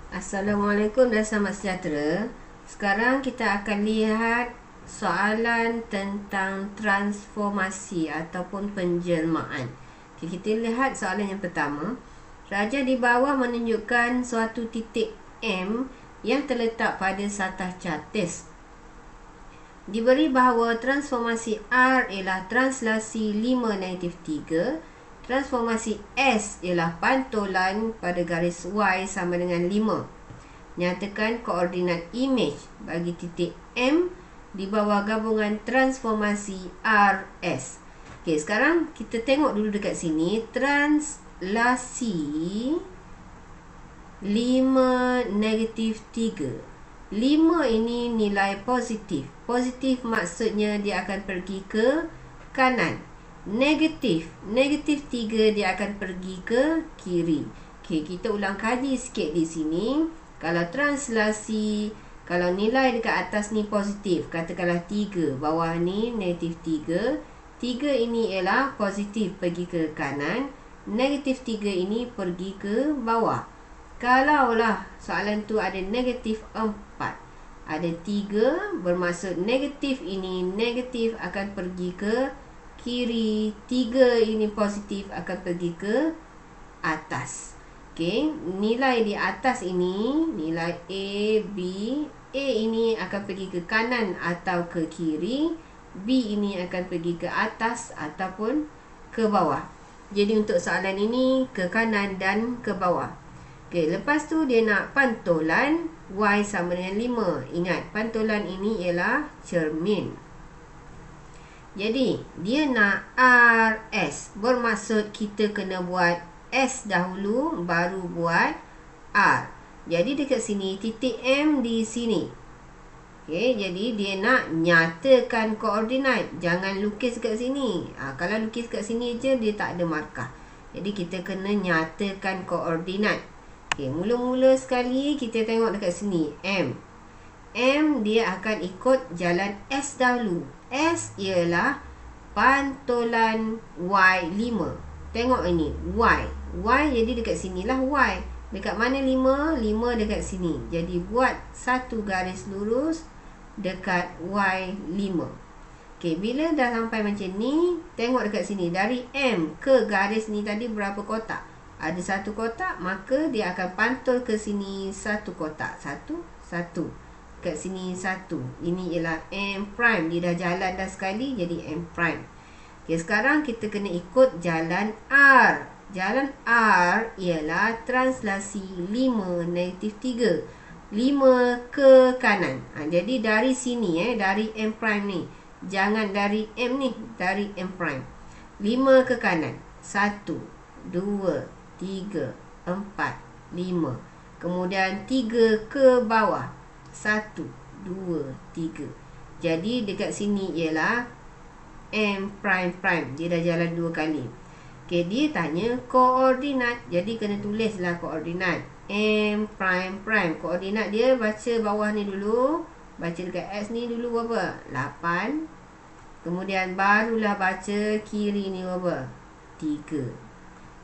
Assalamualaikum dan selamat sejahtera. Sekarang kita akan lihat soalan tentang transformasi ataupun penjelmaan. Okay, kita lihat soalan yang pertama. Raja di bawah menunjukkan suatu titik M yang terletak pada satah cartis. Diberi bahawa transformasi R ialah translasi 5-3. Transformasi S ialah pantulan pada garis Y sama dengan 5. Nyatakan koordinat imej bagi titik M di bawah gabungan transformasi RS. Okey, sekarang kita tengok dulu dekat sini. Translasi 5-3. 5 ini nilai positif. Positif maksudnya dia akan pergi ke kanan. Negatif 3 dia akan pergi ke kiri. Okey, kita ulang kaji sikit di sini. Kalau translasi, kalau nilai dekat atas ni positif, katakanlah 3, bawah ni negatif 3. 3 ini ialah positif pergi ke kanan, negatif 3 ini pergi ke bawah. Kalaulah soalan tu ada negatif 4, ada 3, bermaksud negatif ini negatif akan pergi ke kiri, 3 ini positif akan pergi ke atas. Okey, nilai di atas ini, nilai A, B, A ini akan pergi ke kanan atau ke kiri, B ini akan pergi ke atas ataupun ke bawah. Jadi untuk soalan ini ke kanan dan ke bawah. Okey, lepas tu dia nak pantulan Y sama dengan 5. Ingat, pantulan ini ialah cermin. Jadi, dia nak RS. Bermaksud kita kena buat S dahulu, baru buat R. Jadi, dekat sini, titik M di sini. Okey, jadi dia nak nyatakan koordinat. Jangan lukis kat sini. Kalau lukis kat sini je, dia tak ada markah. Jadi, kita kena nyatakan koordinat. Okey, mula-mula sekali, kita tengok dekat sini. M dia akan ikut jalan S dahulu. S ialah pantulan Y5. Tengok ini, Y jadi dekat sinilah Y. Dekat mana 5? 5 dekat sini. Jadi buat satu garis lurus dekat Y5. Okey, bila dah sampai macam ni, tengok dekat sini. Dari M ke garis ni tadi berapa kotak? Ada satu kotak, maka dia akan pantul ke sini satu kotak. Satu. Kat sini satu. Ini ialah M prime. Dia dah jalan dah sekali, jadi M prime. Okay, sekarang kita kena ikut jalan R. Jalan R ialah translasi 5-3. 5 ke kanan. Jadi dari sini, dari M prime ni. Jangan dari M ni, dari M prime. 5 ke kanan. 1, 2, 3, 4, 5. Kemudian 3 ke bawah. 1, 2, 3. Jadi dekat sini ialah M prime. Dia dah jalan 2 kali. Okey, dia tanya koordinat. Jadi kena tulislah koordinat. M prime. Koordinat dia baca bawah ni dulu. Baca dekat X ni dulu berapa? 8. Kemudian barulah baca kiri ni berapa? 3.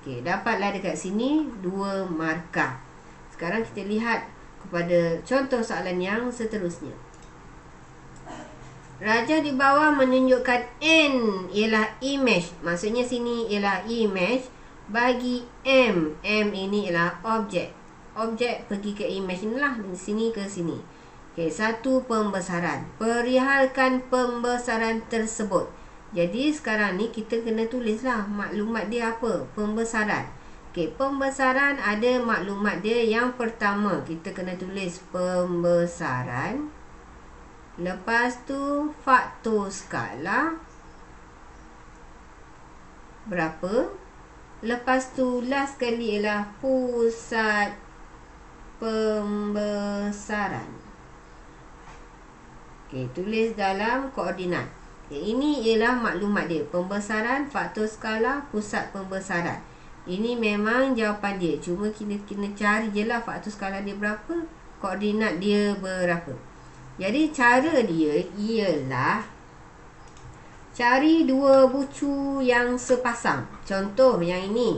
Okey, dapatlah dekat sini 2 markah. Sekarang kita lihat kepada contoh soalan yang seterusnya. Raja di bawah menunjukkan N ialah imej. Maksudnya sini ialah imej bagi M. M ini ialah objek. Objek pergi ke imej ni lah. Di sini ke sini. Okey, satu pembesaran. Perihalkan pembesaran tersebut. Jadi sekarang ni kita kena tulislah maklumat dia apa? Pembesaran. Okey, pembesaran ada maklumat dia. Yang pertama, kita kena tulis pembesaran. Lepas tu, faktor skala. Berapa? Lepas tu, last sekali ialah pusat pembesaran. Okey, tulis dalam koordinat. Okey, ini ialah maklumat dia. Pembesaran, faktor skala, pusat pembesaran. Ini memang jawapan dia. Cuma kita kena cari je lah faktor skala dia berapa, koordinat dia berapa. Jadi cara dia ialah cari 2 bucu yang sepasang. Contoh yang ini.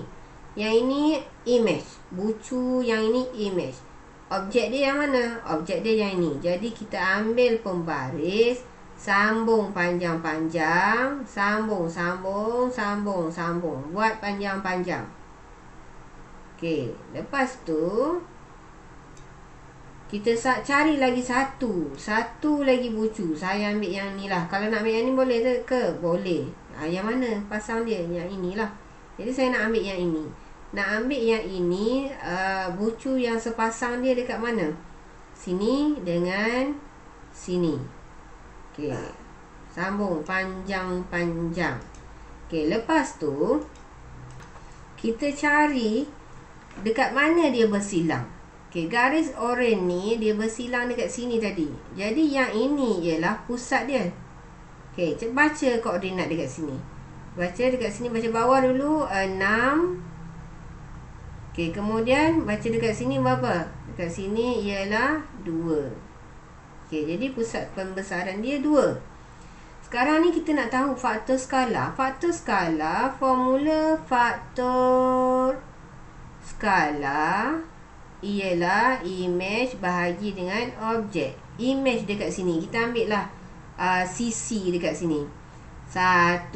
Yang ini imej. Bucu yang ini imej. Objek dia yang mana? Objek dia yang ini. Jadi kita ambil pembaris, sambung panjang-panjang, sambung. Buat panjang-panjang. Okey, lepas tu kita cari lagi satu lagi bucu. Saya ambil yang ni lah. Kalau nak ambil yang ni boleh ke? Boleh. Yang mana? Pasang dia. Yang inilah. Jadi saya nak ambil yang ini. Nak ambil yang ini, bucu yang sepasang dia dekat mana? Sini dengan sini. Okey. Sambung panjang-panjang. Okey, lepas tu kita cari dekat mana dia bersilang. Okey, garis oranye ni dia bersilang dekat sini tadi. Jadi yang ini ialah pusat dia. Okey, baca koordinat dekat sini. Baca dekat sini, baca bawah dulu 6. Okey, kemudian baca dekat sini berapa? Dekat sini ialah 2. Okey, jadi pusat pembesaran dia 2. Sekarang ni kita nak tahu faktor skala. Faktor skala, formula faktor skala ialah imej bahagi dengan objek. Imej dekat sini, kita ambil lah sisi dekat sini. 1,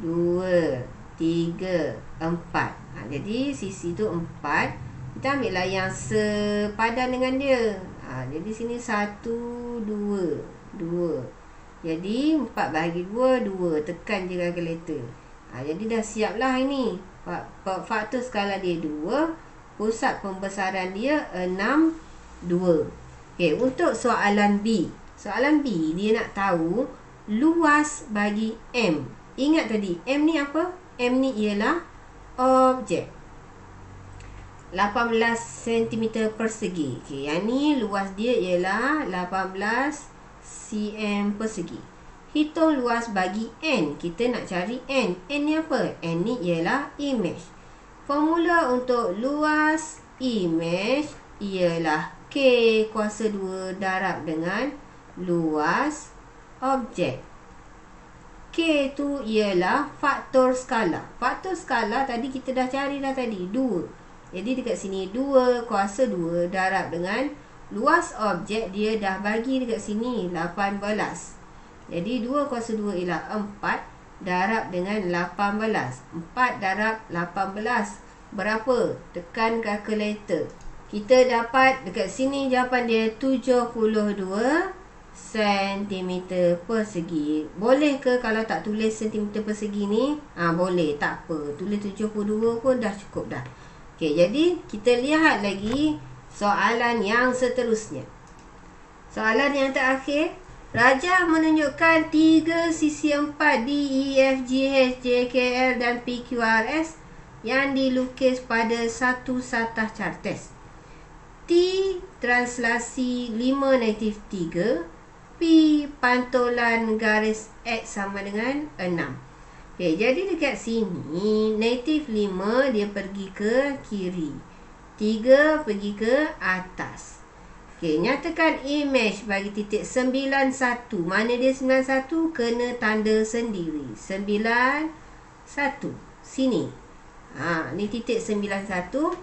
2, 3, 4. Jadi sisi tu 4. Kita ambil lah yang sepadan dengan dia. Jadi sini 1, 2, 2. Jadi 4 bahagi 2, 2. Tekan je kalkulator. Jadi dah siap lah ini. Faktor skala dia 2. Pusat pembesaran dia 6, 2. Okay, untuk soalan B. Soalan B dia nak tahu luas bagi M. Ingat tadi, M ni apa? M ni ialah objek. 18 cm persegi. Okay, yang ni luas dia ialah 18 cm persegi. Hitung luas bagi N. Kita nak cari N. N ni apa? N ni ialah imej. Formula untuk luas imej ialah K kuasa 2 darab dengan luas objek. K tu ialah faktor skala. Faktor skala tadi kita dah cari dah tadi, 2. Jadi dekat sini 2 kuasa 2 darab dengan luas objek, dia dah bagi dekat sini 18. Jadi 2 kuasa 2 ialah 4 darab dengan 18. 4 darab 18 berapa? Tekan kalkulator. Kita dapat dekat sini jawapan dia 72 cm persegi. Boleh ke kalau tak tulis cm persegi ni? Boleh, tak apa. Tulis 72 pun dah cukup dah. Okey, jadi kita lihat lagi soalan yang seterusnya. Soalan yang terakhir. Rajah menunjukkan 3 sisi 4 D, E, F, G, H, J, K, L dan P, Q, R, S yang dilukis pada satu satah cartes. T translasi 5 negatif 3. P pantulan garis X sama dengan 6. Okay, jadi dekat sini negatif 5 dia pergi ke kiri, 3 pergi ke atas. Okay, nyatakan imej bagi titik 91. Mana dia 91? Kena tanda sendiri. 91 sini. Ni titik 91.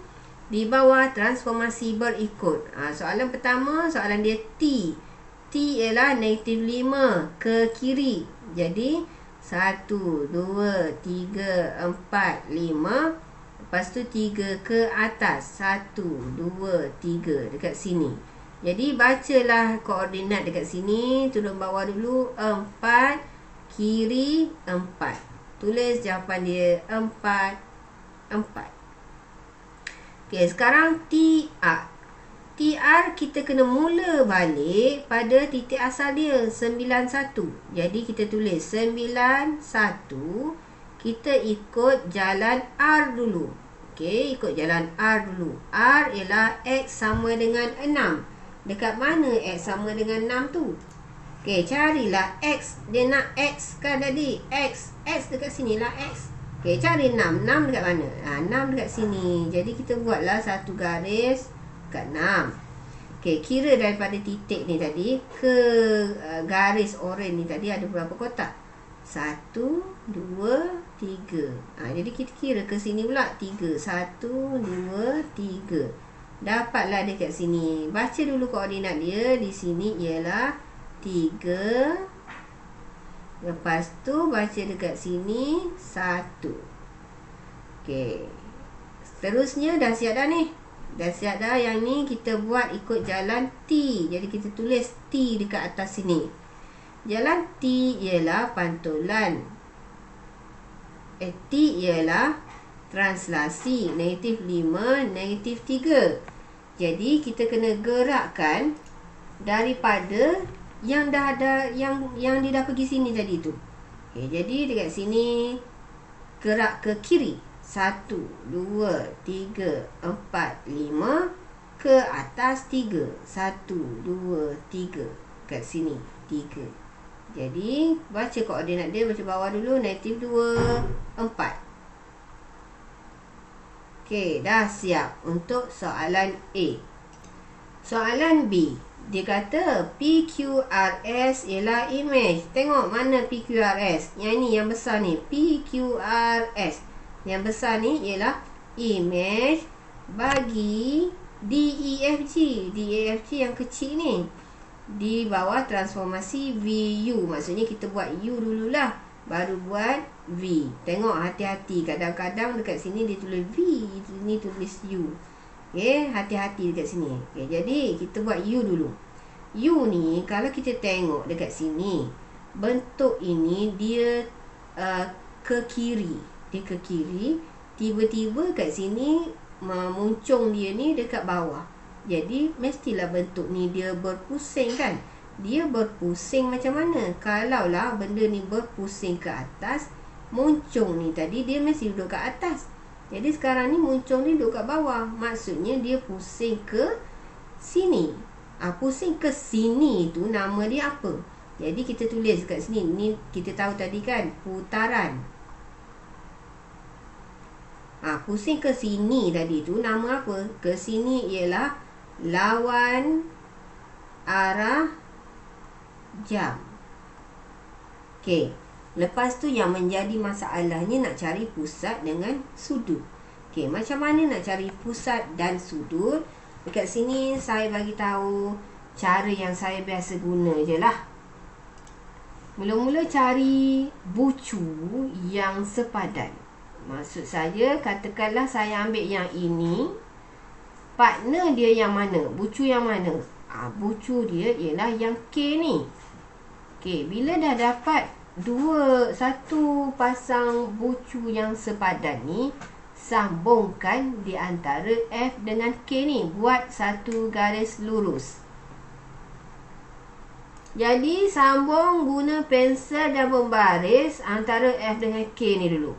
Di bawah transformasi berikut. Soalan pertama, soalan dia T. T ialah negatif 5 ke kiri. Jadi 1, 2, 3, 4, 5. Lepas tu 3 ke atas. 1, 2, 3 dekat sini. Jadi bacalah koordinat dekat sini. Turun bawah dulu. 4 kiri 4. Tulis jawapan dia 4, 4. Okey, sekarang TR. TR kita kena mula balik pada titik asal dia 91. Jadi kita tulis 91. Kita ikut jalan R dulu. Okey, ikut jalan R dulu. R ialah X sama dengan 6. Dekat mana X sama dengan 6 tu? Okey, carilah X. Dia nak X kan tadi? X dekat sini lah X. Okey, cari 6. 6 dekat mana? 6 dekat sini. Jadi kita buatlah satu garis dekat 6. Okey, kira daripada titik ni tadi ke garis oranye ni tadi ada berapa kotak? 1, 2, 3. Jadi kita kira ke sini pula 3. 1, 2, 3. Dapatlah dekat sini. Baca dulu koordinat dia. Di sini ialah 3. Lepas tu baca dekat sini 1. Okey. Seterusnya dah siap dah ni. Dah siap dah. Yang ni kita buat ikut jalan T. Jadi kita tulis T dekat atas sini. Jalan T ialah pantulan. T ialah translasi. -5, -3. Jadi kita kena gerakkan daripada yang dah ada, yang dia dah pergi sini tadi tu. Okay, jadi dekat sini gerak ke kiri. 1, 2, 3, 4, 5. Ke atas 3. 1, 2, 3. Kat sini 3. Jadi baca koordinat dia, baca bawah dulu. -2, 4. Okey, dah siap untuk soalan A. Soalan B. Dia kata PQRS ialah image. Tengok mana PQRS. Yang ni, yang besar ni. PQRS. Yang besar ni ialah image bagi DEFG. DEFG yang kecil ni. Di bawah transformasi VU. Maksudnya kita buat U dululah. Baru buat V. Tengok hati-hati. Kadang-kadang dekat sini dia tulis V. Ini tulis U. Okay, hati-hati dekat sini. Okay, jadi kita buat U dulu. U ni kalau kita tengok dekat sini, bentuk ini dia ke kiri. Dia ke kiri. Tiba-tiba kat sini muncung dia ni dekat bawah. Jadi mestilah bentuk ni dia berpusing kan. Dia berpusing macam mana? Kalaulah benda ni berpusing ke atas, muncung ni tadi dia mesti duduk kat atas. Jadi sekarang ni muncung ni duduk kat bawah. Maksudnya dia pusing ke sini. Pusing ke sini tu nama dia apa? Jadi kita tulis kat sini. Ni kita tahu tadi kan, putaran. Pusing ke sini tadi tu nama apa? Ke sini ialah lawan arah jam. Okey. Lepas tu yang menjadi masalahnya nak cari pusat dengan sudut. Okey, macam mana nak cari pusat dan sudut? Dekat sini saya bagi tahu cara yang saya biasa guna je lah. Mula-mula cari bucu yang sepadan. Maksud saya, katakanlah saya ambil yang ini. Partner dia yang mana? Bucu yang mana? Bucu dia ialah yang K ni. Okey, bila dah dapat satu pasang bucu yang sepadan ni, sambungkan di antara F dengan K ni. Buat satu garis lurus. Jadi sambung guna pensel dan membaris antara F dengan K ni dulu.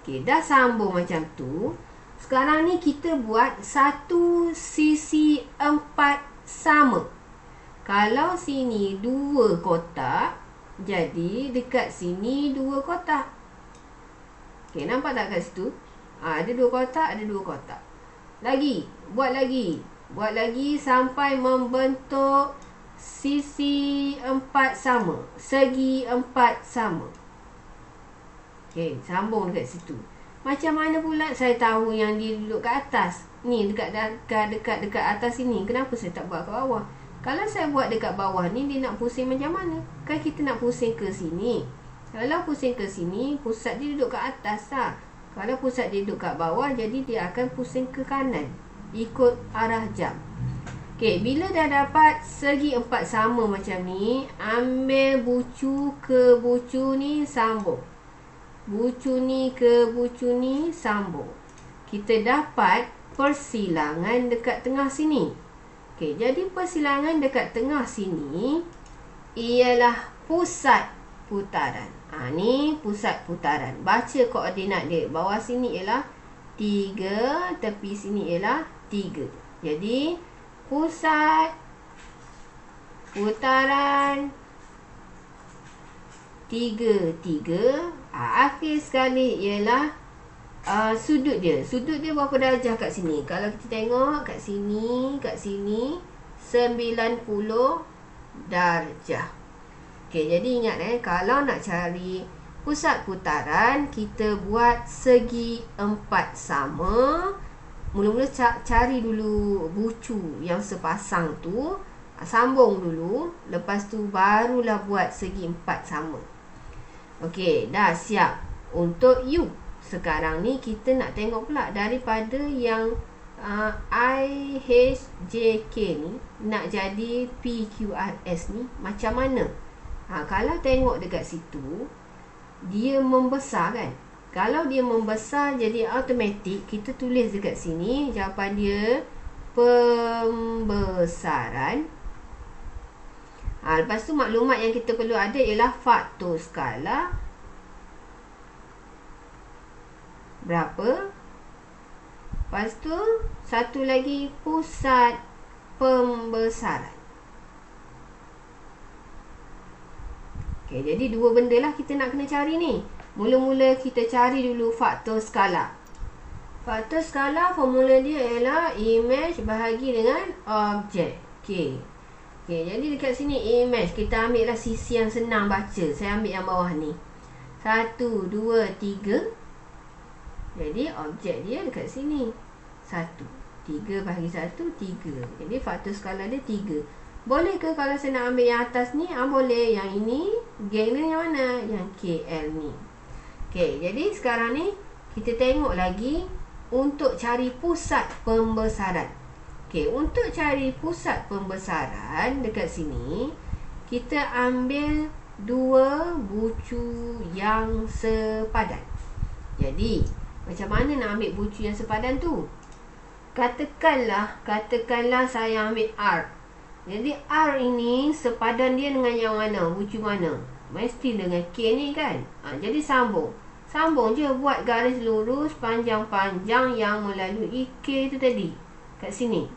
Okey, dah sambung macam tu. Sekarang ni kita buat satu sisi 4 sama. Kalau sini 2 kotak, jadi dekat sini 2 kotak. Okey, nampak tak kat situ? Ada 2 kotak, ada 2 kotak. Buat lagi sampai membentuk sisi 4 sama, segi 4 sama. Okey, sambung dekat situ. Macam mana pula saya tahu yang dia duduk kat atas? Ni dekat atas sini. Kenapa saya tak buat kat bawah? Kalau saya buat dekat bawah ni, dia nak pusing macam mana? Kan kita nak pusing ke sini. Kalau pusing ke sini, pusat dia duduk kat atas lah. Kalau pusat dia duduk kat bawah, jadi dia akan pusing ke kanan. Ikut arah jam. Okey, bila dah dapat segi 4 sama macam ni, ambil bucu ke bucu ni, sambung. Bucu ni ke bucu ni, sambung. Kita dapat persilangan dekat tengah sini. Okey, jadi persilangan dekat tengah sini ialah pusat putaran. Ni pusat putaran. Baca koordinat dia. Bawah sini ialah 3, tepi sini ialah 3. Jadi pusat putaran 3, 3. Akhir sekali ialah sudut dia. Sudut dia berapa darjah kat sini? Kalau kita tengok kat sini 90 darjah. Okey, jadi ingat kalau nak cari pusat putaran, kita buat segi 4 sama, mula-mula cari dulu bucu yang sepasang tu, sambung dulu, lepas tu barulah buat segi 4 sama. Okey, dah siap untuk U. Sekarang ni kita nak tengok pula daripada yang IHJK ni nak jadi PQRS ni macam mana. Kalau tengok dekat situ, dia membesar kan. Kalau dia membesar, jadi automatik kita tulis dekat sini jawapan dia pembesaran. Lepas tu maklumat yang kita perlu ada ialah faktor skala berapa. Lepas tu satu lagi pusat pembesaran. Okay, jadi dua benda lah kita nak kena cari ni. Mula-mula kita cari dulu faktor skala. Faktor skala formula dia ialah image bahagi dengan objek. Okay, jadi dekat sini image, kita ambil lah sisi yang senang baca. Saya ambil yang bawah ni 1, 2, 3. Jadi objek dia dekat sini 1, 3 bahagi 1, 3. Jadi faktor skala dia 3. Boleh ke kalau saya nak ambil yang atas ni? Boleh. Yang ini geng ni yang mana? Yang KL ni. Okey, jadi sekarang ni kita tengok lagi untuk cari pusat pembesaran. Okey, untuk cari pusat pembesaran dekat sini, kita ambil dua bucu yang sepadan. Jadi, macam mana nak ambil bucu yang sepadan tu? Katakanlah saya ambil R. Jadi R ini sepadan dia dengan yang mana? Bucu mana? Mesti dengan K ni kan? Jadi sambung je, buat garis lurus panjang-panjang yang melalui K tu tadi kat sini.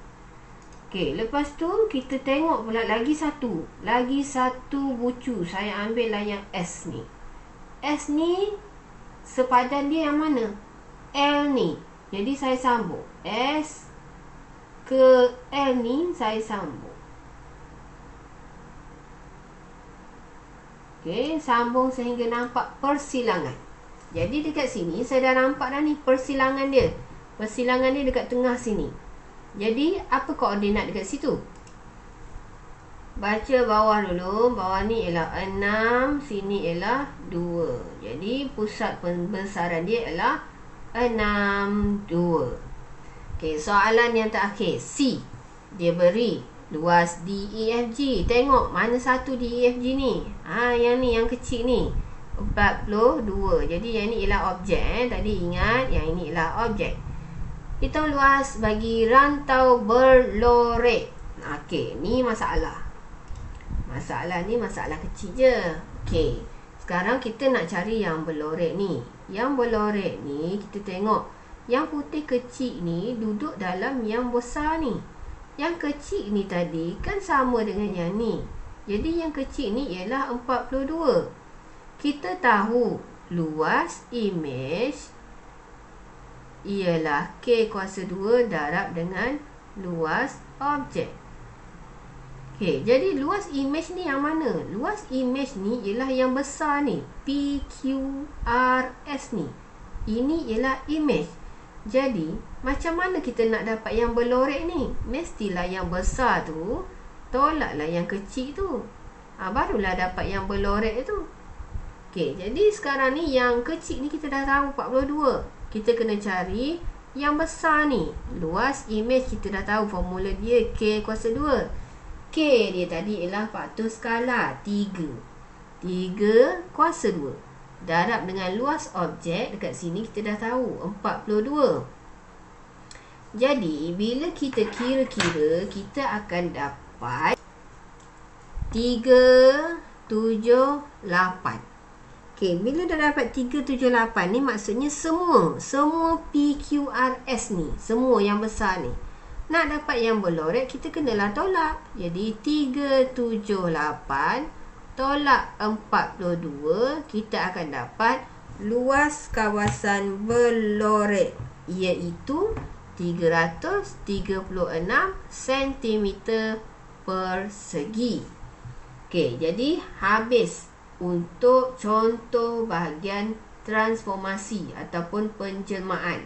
Okey, lepas tu kita tengok pula lagi satu bucu. Saya ambil lah yang S ni. S ni sepadan dia yang mana? L ni. Jadi saya sambung S ke L ni, saya sambung. Okey, sambung sehingga nampak persilangan. Jadi dekat sini saya dah nampak dah ni persilangan dia. Persilangan dia dekat tengah sini. Jadi apa koordinat dekat situ? Baca bawah dulu. Bawah ni ialah 6, sini ialah 2. Jadi pusat pembesaran dia ialah 6, 2. Okey, soalan yang terakhir C. Dia beri luas DEFG. Tengok mana satu DEFG ni? Yang ni, yang kecil ni 42. Jadi yang ni ialah objek. Tadi ingat yang ini ialah objek. Hitung luas bagi rantau berlorek. Okey, ni masalah. Masalah ni masalah kecil je. Okey, sekarang kita nak cari yang berlorek ni. Yang berlorek ni kita tengok yang putih kecil ni duduk dalam yang besar ni. Yang kecil ni tadi kan sama dengan yang ni. Jadi yang kecil ni ialah 42. Kita tahu luas image ialah K kuasa 2 darab dengan luas objek. Okey, jadi luas image ni yang mana? Luas image ni ialah yang besar ni, PQRS ni. Ini ialah image. Jadi, macam mana kita nak dapat yang berlorek ni? Mestilah yang besar tu tolaklah yang kecil tu. Barulah dapat yang berlorek tu. Okey, jadi sekarang ni yang kecil ni kita dah tahu 42. Kita kena cari yang besar ni. Luas image kita dah tahu formula dia K kuasa 2. K dia tadi ialah faktor skala 3. 3 kuasa 2 darab dengan luas objek. Dekat sini kita dah tahu 42. Jadi bila kita kira-kira, kita akan dapat 378. Okey, bila dah dapat 378 ni maksudnya semua PQRS ni, semua yang besar ni. Nak dapat yang berlorek kita kenalah tolak. Jadi 378 tolak 42, kita akan dapat luas kawasan berlorek iaitu 336 cm persegi. Okey, jadi habis untuk contoh bahagian transformasi ataupun penjelmaan.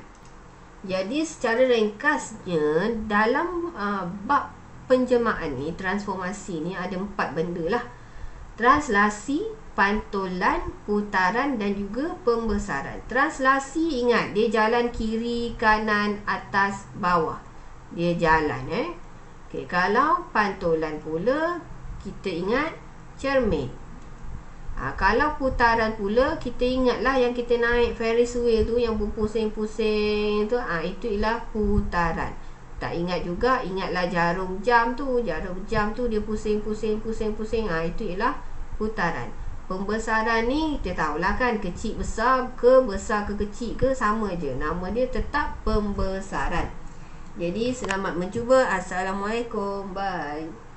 Jadi secara ringkasnya dalam bab penjemaan ni, transformasi ni ada 4 benda lah. Translasi, pantulan, putaran dan juga pembesaran. Translasi, ingat dia jalan kiri, kanan, atas, bawah. Dia jalan Okey, kalau pantulan pula kita ingat cermin. Kalau putaran pula, kita ingatlah yang kita naik Ferris wheel tu, yang berpusing-pusing tu, itu ialah putaran. Tak ingat juga, ingatlah jarum jam tu. Jarum jam tu dia pusing-pusing, itu ialah putaran. Pembesaran ni kita tahulah kan, kecil besar ke kecil ke sama je, nama dia tetap pembesaran. Jadi selamat mencuba. Assalamualaikum. Bye.